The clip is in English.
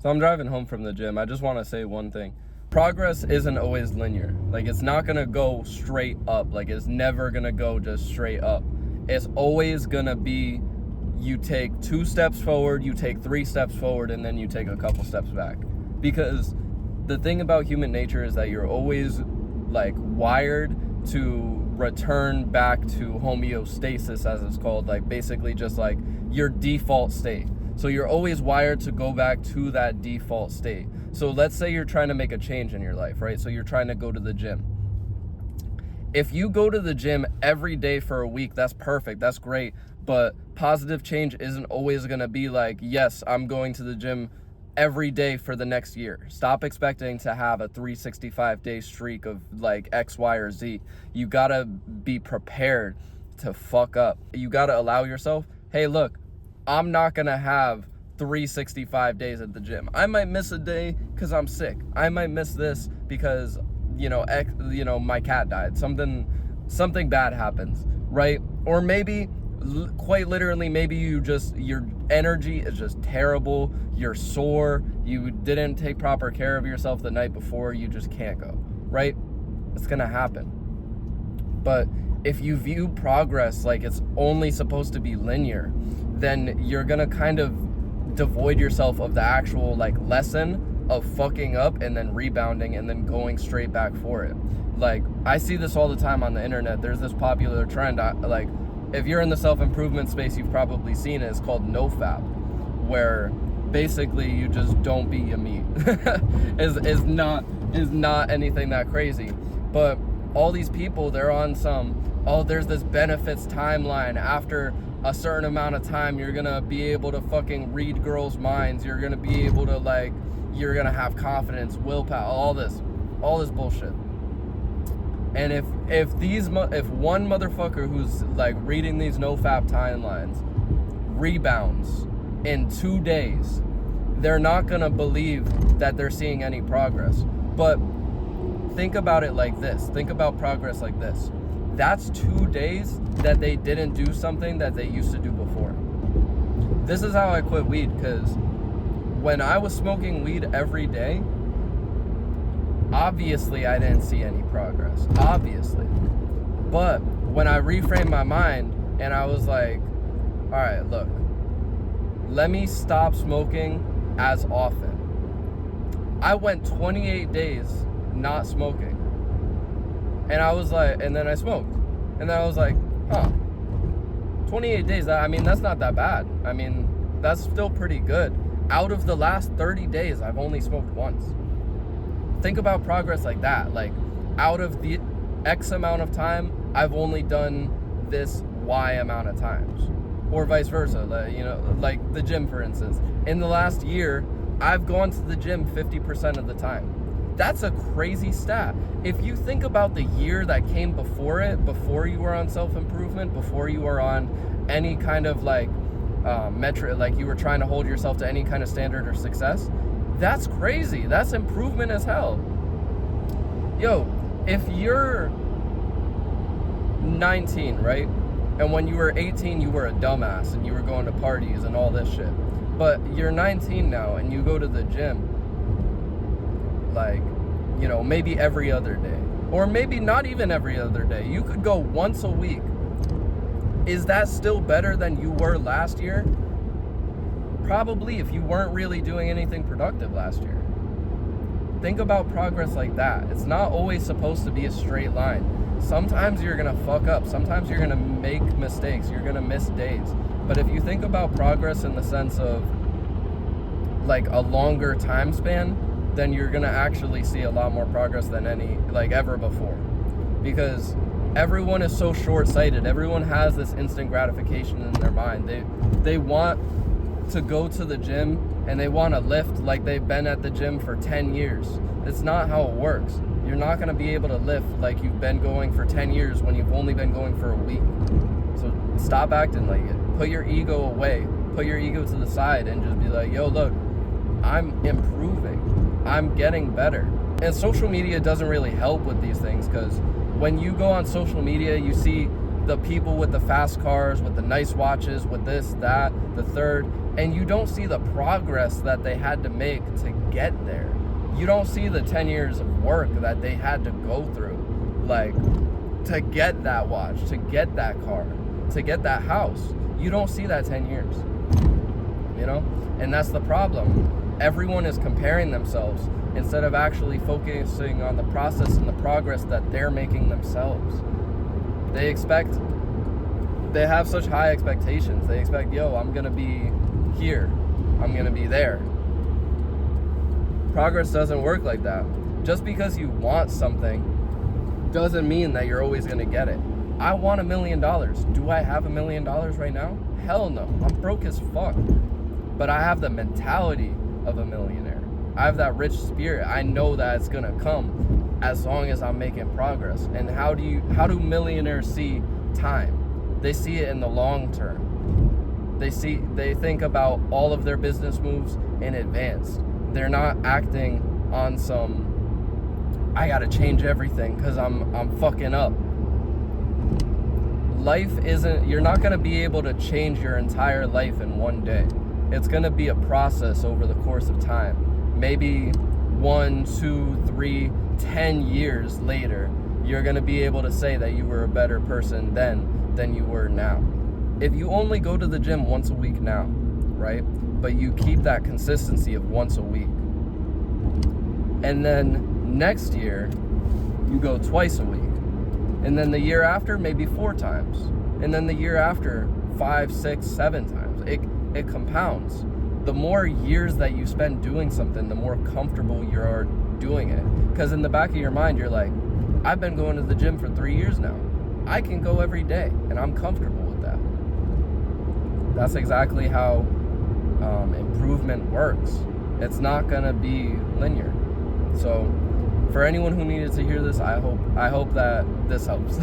So I'm driving home from the gym. I just want to say one thing. Progress isn't always linear. Like, it's not going to go straight up. Like, it's never going to go just straight up. It's always going to be, you take 2 steps forward, you take 3 steps forward, and then you take a couple steps back. Because the thing about human nature is that you're always, like, wired to return back to homeostasis, as it's called. Like, basically just like your default state. So you're always wired to go back to that default state. So let's say you're trying to make a change in your life, right? So you're trying to go to the gym. If you go to the gym every day for a week, that's perfect, that's great. But positive change isn't always gonna be like, yes, I'm going to the gym every day for the next year. Stop expecting to have a 365-day streak of like X, Y, or Z. You gotta be prepared to fuck up. You gotta allow yourself, hey, look, I'm not gonna have 365 days at the gym. I might miss a day because I'm sick. I might miss this because, my cat died. Something bad happens, right? Or maybe, quite literally, maybe your energy is just terrible. You're sore. You didn't take proper care of yourself the night before. You just can't go, right? It's gonna happen. But if you view progress like it's only supposed to be linear, then you're gonna kind of devoid yourself of the actual like lesson of fucking up and then rebounding and then going straight back for it. Like, I see this all the time on the internet. There's this popular trend, like, if you're in the self-improvement space, you've probably seen it. It's called NoFap, where basically you just don't beat your meat. is not anything that crazy. But all these people, they're on there's this benefits timeline. After a certain amount of time, you're gonna be able to fucking read girls' minds. You're gonna be able to you're gonna have confidence, willpower, all this bullshit. And if one motherfucker who's like reading these NoFap timelines rebounds in 2 days, they're not gonna believe that they're seeing any progress. But think about it like this. Think about progress like this. That's 2 days that they didn't do something that they used to do before. This is how I quit weed, because when I was smoking weed every day, obviously I didn't see any progress, obviously. But when I reframed my mind and I was like, all right, look, let me stop smoking as often. I went 28 days not smoking. And I was like, and then I smoked. And then I was like, 28 days, that's not that bad. That's still pretty good. Out of the last 30 days, I've only smoked once. Think about progress like that. Like, out of the X amount of time, I've only done this Y amount of times. Or vice versa, like the gym, for instance. In the last year, I've gone to the gym 50% of the time. That's a crazy stat. If you think about the year that came before it, before you were on self-improvement, before you were on any kind of metric, like you were trying to hold yourself to any kind of standard or success, that's crazy. That's improvement as hell. Yo, if you're 19, right? And when you were 18, you were a dumbass and you were going to parties and all this shit. But you're 19 now and you go to the gym, maybe every other day. Or maybe not even every other day. You could go once a week. Is that still better than you were last year? Probably, if you weren't really doing anything productive last year. Think about progress like that. It's not always supposed to be a straight line. Sometimes you're gonna fuck up. Sometimes you're gonna make mistakes. You're gonna miss days. But if you think about progress in the sense of like a longer time span, then you're gonna actually see a lot more progress than ever before. Because everyone is so short-sighted. Everyone has this instant gratification in their mind. They want to go to the gym and they want to lift like they've been at the gym for 10 years. It's not how it works. You're not going to be able to lift like you've been going for 10 years when you've only been going for a week. So stop acting like it. Put your ego away. Put your ego to the side and just be like, yo, look, I'm improving. I'm getting better. And social media doesn't really help with these things, because when you go on social media, you see the people with the fast cars, with the nice watches, with this, that, the third, And you don't see the progress that they had to make to get there. You don't see the 10 years of work that they had to go through, like, to get that watch, to get that car, to get that house. You don't see that 10 years, you know? And that's the problem. Everyone is comparing themselves instead of actually focusing on the process and the progress that they're making themselves. They have such high expectations. They expect, yo, I'm gonna be here, I'm gonna be there. Progress doesn't work like that. Just because you want something doesn't mean that you're always gonna get it. I want $1 million. Do I have $1 million right now? Hell no. I'm broke as fuck. But I have the mentality of a millionaire. I have that rich spirit. I know that it's gonna come as long as I'm making progress. And how do millionaires see time? They see it in the long term. They think about all of their business moves in advance. They're not acting on some, I gotta change everything because I'm fucking up. Life isn't, you're not gonna be able to change your entire life in one day. It's gonna be a process over the course of time. Maybe 1, 2, 3, 10 years later, you're gonna be able to say that you were a better person then than you were now. If you only go to the gym once a week now, right? But you keep that consistency of once a week. And then next year, you go twice a week. And then the year after, maybe 4 times. And then the year after, 5, 6, 7 times. It compounds. The more years that you spend doing something, the more comfortable you are doing it. Because in the back of your mind, you're like, I've been going to the gym for 3 years now. I can go every day, and I'm comfortable with that. That's exactly how improvement works. It's not gonna be linear. So for anyone who needed to hear this, I hope that this helps.